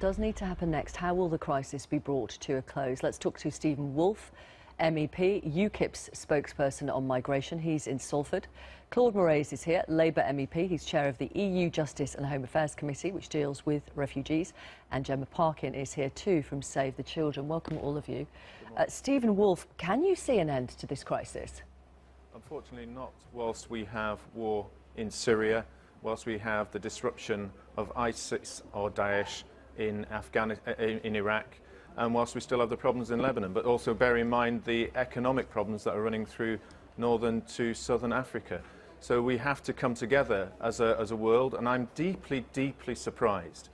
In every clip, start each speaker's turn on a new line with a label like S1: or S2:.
S1: does need to happen next? How will the crisis be brought to a close? Let's talk to Stephen Woolfe MEP, UKIP's spokesperson on migration. He's in Salford. Claude Moraes is here, Labour MEP. He's chair of the EU Justice and Home Affairs Committee, which deals with refugees. And Gemma Parkin is here too from Save the Children. Welcome all of you. Stephen Woolfe, can you see an end to this crisis?
S2: Unfortunately not, whilst we have war in Syria, whilst we have the disruption of ISIS or Daesh in Iraq, and whilst we still have the problems in Lebanon. But also bear in mind the economic problems that are running through northern to southern Africa. So we have to come together as a world, and I'm deeply, deeply surprised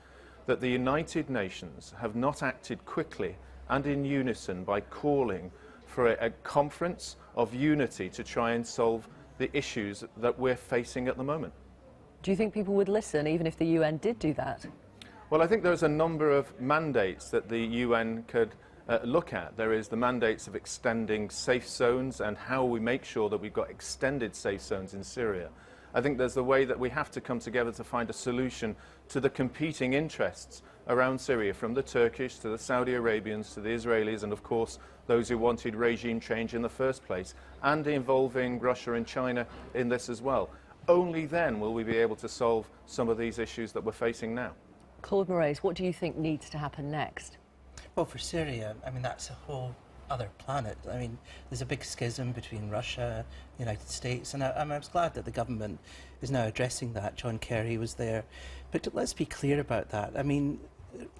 S2: that the United Nations have not acted quickly and in unison by calling for a conference of unity to try and solve the issues that we're facing at the moment.
S1: Do you think people would listen even if the UN did do that?
S2: Well, I think there's a number of mandates that the UN could look at. There is the mandates of extending safe zones and how we make sure that we've got extended safe zones in Syria. I think there's the way that we have to come together to find a solution to the competing interests around Syria, from the Turkish to the Saudi Arabians to the Israelis, and of course those who wanted regime change in the first place, and involving Russia and China in this as well. Only then will we be able to solve some of these issues that we're facing now.
S1: Claude Moraes, what do you think needs to happen next?
S3: Well, for Syria, I mean, that's a whole other planet. I mean, there's a big schism between Russia, the United States, and I was glad that the government is now addressing that. John Kerry was there. But let's be clear about that. I mean,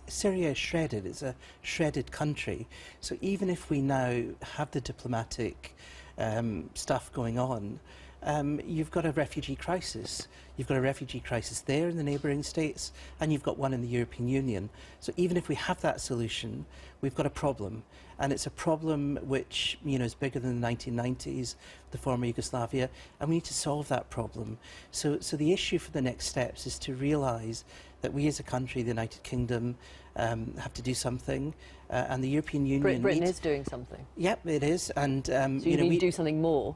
S3: Syria is shredded. It's a shredded country. So even if we now have the diplomatic stuff going on, you've got a refugee crisis. You've got a refugee crisis there in the neighbouring states, and you've got one in the European Union. So even if we have that solution, we've got a problem. And it's a problem which, you know, is bigger than the 1990s, the former Yugoslavia, and we need to solve that problem. So the issue for the next steps is to realise that we as a country, the United Kingdom, have to do something, and the European Union...
S1: Britain is doing something.
S3: Yep, it is. And,
S1: so you need to do something more?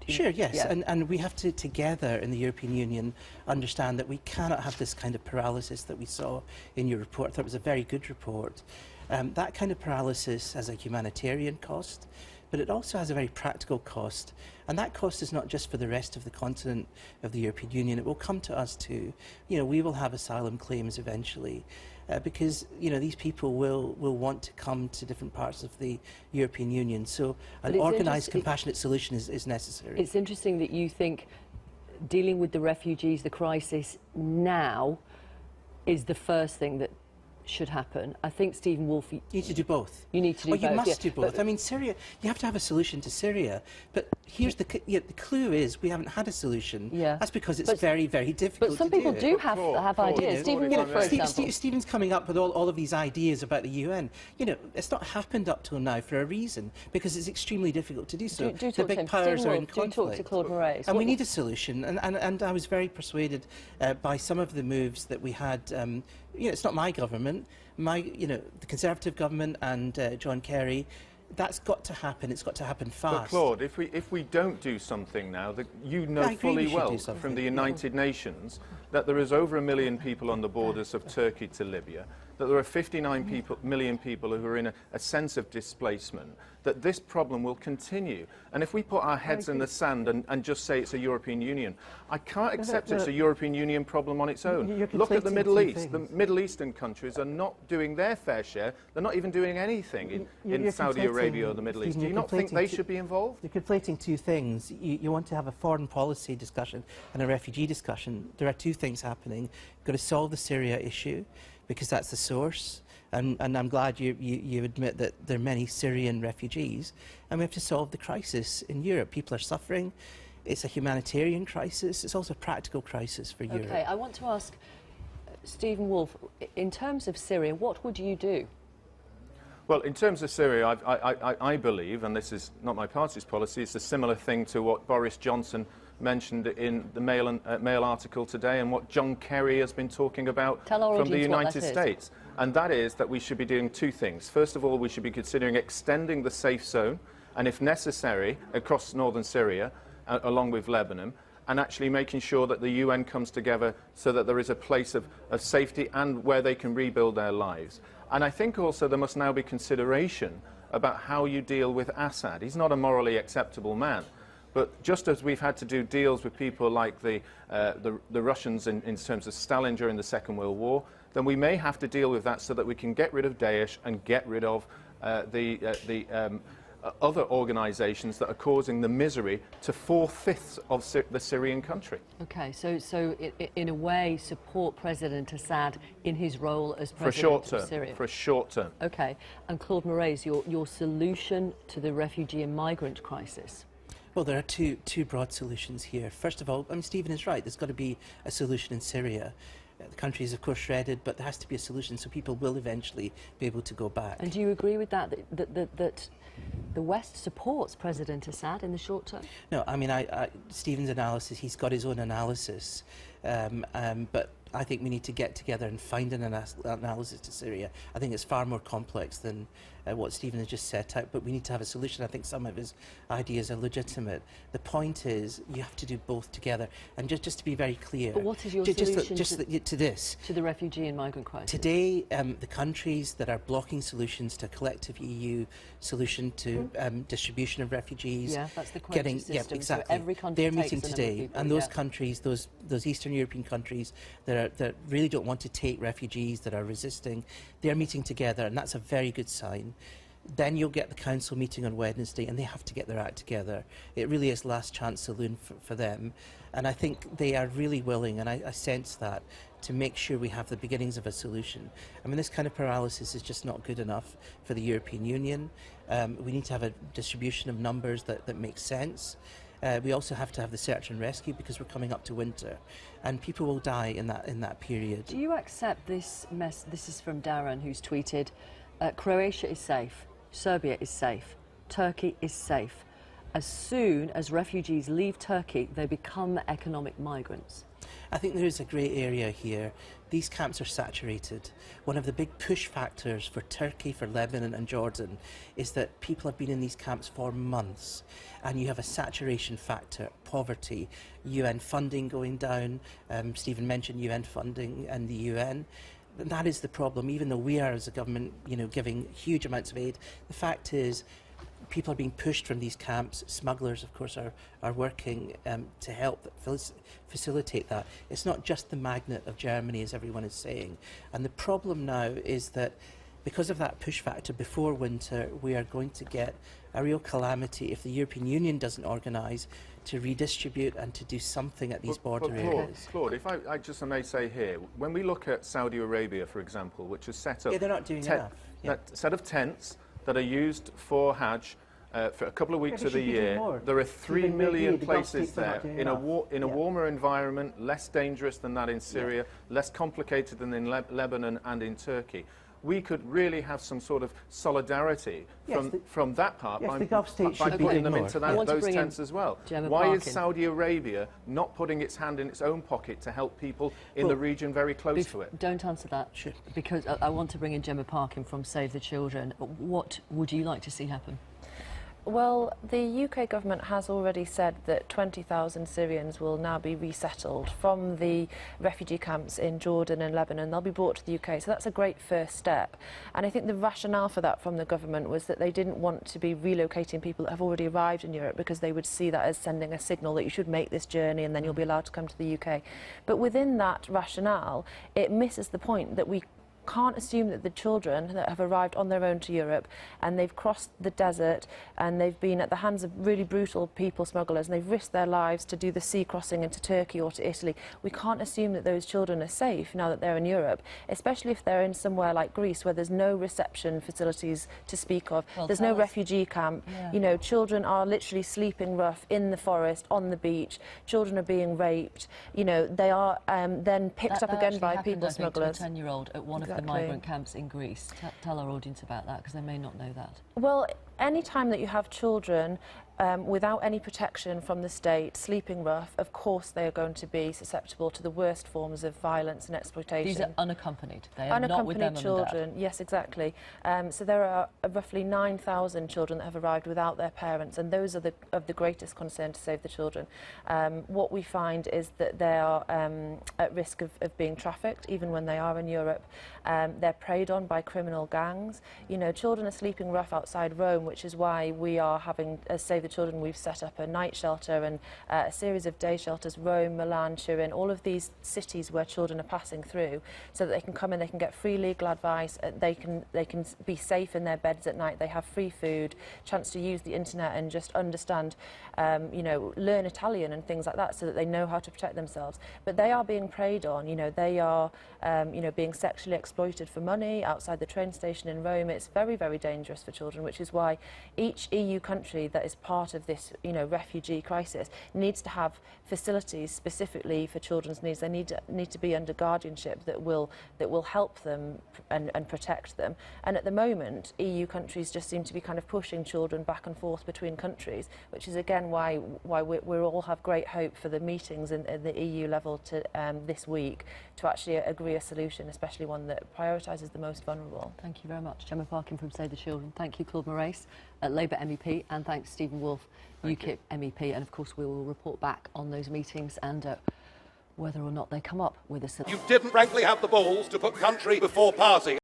S3: Sure, yes,
S1: yeah.
S3: and we have to, together in the European Union, understand that we cannot have this kind of paralysis that we saw in your report. I thought it was a very good report. That kind of paralysis has a humanitarian cost, but it also has a very practical cost. And that cost is not just for the rest of the continent of the European Union. It will come to us too. You know, we will have asylum claims eventually, because, you know, these people will want to come to different parts of the European Union. So an organised, compassionate solution is necessary.
S1: It's interesting that you think dealing with the refugees, the crisis now, is the first thing that should happen. I think, Stephen Woolfe... You
S3: need to do both.
S1: You need to do both.
S3: You must do both. I mean, Syria, you have to have a solution to Syria, but here's the clue is we haven't had a solution.
S1: Yeah.
S3: That's because it's very, very difficult
S1: to do. But some people do have ideas. Stephen Woolfe, for example.
S3: Stephen's coming up with all of these ideas about the UN. You know, it's not happened up till now for a reason, because it's extremely difficult to do so.
S1: The
S3: big powers are in conflict.
S1: Do talk to Claude Moraes.
S3: And we need a solution, and I was very persuaded by some of the moves that we had. You know, it's not my government. The Conservative government and John Kerry, that's got to happen. It's got to happen fast.
S2: But Claude, if we don't do something now, you know fully well from the United Nations that there is over 1 million people on the borders of Turkey to Libya, that there are 59 million people who are in a sense of displacement, that this problem will continue. And if we put our heads in the sand and just say it's a European Union, I can't accept it's a European Union problem on its own. Look at the Middle East. The Middle Eastern countries are not doing their fair share. They're not even doing anything in Saudi Arabia or the Middle East. Do you not think they should be involved?
S3: You're conflating two things. You want to have a foreign policy discussion and a refugee discussion. There are two things happening. You've got to solve the Syria issue, because that's the source, and I'm glad you admit that there are many Syrian refugees, and we have to solve the crisis in Europe. People are suffering. It's a humanitarian crisis. It's also a practical crisis for Europe.
S1: Okay, I want to ask Stephen Woolfe, in terms of Syria, what would you do?
S2: Well, in terms of Syria, I believe, and this is not my party's policy, it's a similar thing to what Boris Johnson mentioned in the Mail article today, and what John Kerry has been talking about from the United States. And that is that we should be doing two things. First of all, we should be considering extending the safe zone, and if necessary, across northern Syria, along with Lebanon. and actually making sure that the UN comes together so that there is a place of safety and where they can rebuild their lives. And I think also there must now be consideration about how you deal with Assad. He's not a morally acceptable man. But just as we've had to do deals with people like the Russians in terms of Stalin during the Second World War, then we may have to deal with that so that we can get rid of Daesh and get rid of the other organisations that are causing the misery to 4/5 of the Syrian country.
S1: Okay, so in a way, support President Assad in his role as
S2: For a
S1: President
S2: short
S1: of
S2: term.
S1: Syria.
S2: For a short term.
S1: Okay, and Claude Moraes, your solution to the refugee and migrant crisis?
S3: Well, there are two broad solutions here. First of all, I mean, Stephen is right. There's got to be a solution in Syria. The country is, of course, shredded, but there has to be a solution so people will eventually be able to go back.
S1: And do you agree with that the West supports President Assad in the short term?
S3: No, I mean, Stephen's analysis, he's got his own analysis, but I think we need to get together and find an analysis to Syria. I think it's far more complex than what Stephen has just set out, but we need to have a solution. I think some of his ideas are legitimate. The point is, you have to do both together. And just to be very clear...
S1: But what is your solution
S3: to this?
S1: To the refugee and migrant crisis?
S3: Today, the countries that are blocking solutions to a collective EU solution to distribution of refugees...
S1: Yeah, that's the quota system.
S3: Yeah, exactly.
S1: So every country
S3: they're
S1: takes
S3: meeting today.
S1: people,
S3: and those countries, those Eastern European countries that really don't want to take refugees, that are resisting, they're meeting together, and that's a very good sign. Then you'll get the council meeting on Wednesday, and they have to get their act together. It really is last chance saloon for them, and I think they are really willing, and I sense that, to make sure we have the beginnings of a solution. I mean, this kind of paralysis is just not good enough for the European Union. We need to have a distribution of numbers that makes sense. We also have to have the search and rescue because we're coming up to winter, and people will die in that period.
S1: Do you accept this mess? This is from Darren, who's tweeted, Croatia is safe, Serbia is safe, Turkey is safe. As soon as refugees leave Turkey, they become economic migrants.
S3: I think there is a grey area here. These camps are saturated. One of the big push factors for Turkey, for Lebanon and Jordan is that people have been in these camps for months, and you have a saturation factor, poverty, UN funding going down. Stephen mentioned UN funding and the UN. And that is the problem. Even though we are, as a government, giving huge amounts of aid, the fact is people are being pushed from these camps. Smugglers, of course, are working to help facilitate that. It's not just the magnet of Germany, as everyone is saying. And the problem now is that because of that push factor before winter, we are going to get a real calamity if the European Union doesn't organise to redistribute and to do something at these border areas.
S2: Claude, if I just may say here, when we look at Saudi Arabia, for example, which has set up
S3: they're not doing enough.
S2: That set of tents that are used for Hajj for a couple of weeks of the year. There are 3 million places there in a warmer environment, less dangerous than that in Syria, less complicated than in Lebanon and in Turkey. We could really have some sort of solidarity from that part by putting them into those tents as well. Why is Saudi Arabia not putting its hand in its own pocket to help people in the region very close to it?
S1: Don't answer that, because I want to bring in Gemma Parkin from Save the Children. What would you like to see happen?
S4: Well, the UK government has already said that 20,000 Syrians will now be resettled from the refugee camps in Jordan and Lebanon. They'll be brought to the UK, so that's a great first step. And I think the rationale for that from the government was that they didn't want to be relocating people that have already arrived in Europe, because they would see that as sending a signal that you should make this journey and then you'll be allowed to come to the UK. But within that rationale, it misses the point that we can't assume that the children that have arrived on their own to Europe and they've crossed the desert and they've been at the hands of really brutal people smugglers and they've risked their lives to do the sea crossing into Turkey or to Italy, we can't assume that those children are safe now that they're in Europe, especially if they're in somewhere like Greece where there's no reception facilities to speak of.
S1: Well,
S4: there's no refugee camp. You know, children are literally sleeping rough in the forest, on the beach. Children are being raped. You know, they are then picked up again by people smugglers.
S1: To a 10-year-old at one of the migrant camps in Greece. Tell our audience about that, because they may not know that.
S4: Well, any time that you have children without any protection from the state, sleeping rough, of course they are going to be susceptible to the worst forms of violence and exploitation.
S1: These are unaccompanied. They are not with their mum and
S4: children,
S1: dad.
S4: yes, exactly. So there are roughly 9,000 children that have arrived without their parents, and those are of the greatest concern to save the children. What we find is that they are at risk of being trafficked, even when they are in Europe. They're preyed on by criminal gangs. You know, children are sleeping rough outside Rome, which is why we are having, as Save the Children, we've set up a night shelter and a series of day shelters, Rome, Milan, Turin, all of these cities where children are passing through, so that they can come in, they can get free legal advice, they can be safe in their beds at night, they have free food, chance to use the internet and just understand, you know, learn Italian and things like that, so that they know how to protect themselves. But they are being preyed on, you know, they are, you know, being sexually exploited for money outside the train station in Rome. It's very, very dangerous for children, which is why each EU country that is part of this, you know, refugee crisis needs to have facilities specifically for children's needs. They need to be under guardianship that will help them and protect them. And at the moment, EU countries just seem to be kind of pushing children back and forth between countries, which is again why we all have great hope for the meetings in the EU level to this week to actually agree a solution, especially one that prioritises the most vulnerable.
S1: Thank you very much. Gemma Parkin from Save the Children. Thank you, Claude Moraes, Labour MEP, and thanks, Stephen Woolfe, UKIP MEP. And of course, we will report back on those meetings and whether or not they come up with a solution.
S5: You didn't frankly have the balls to put country before party.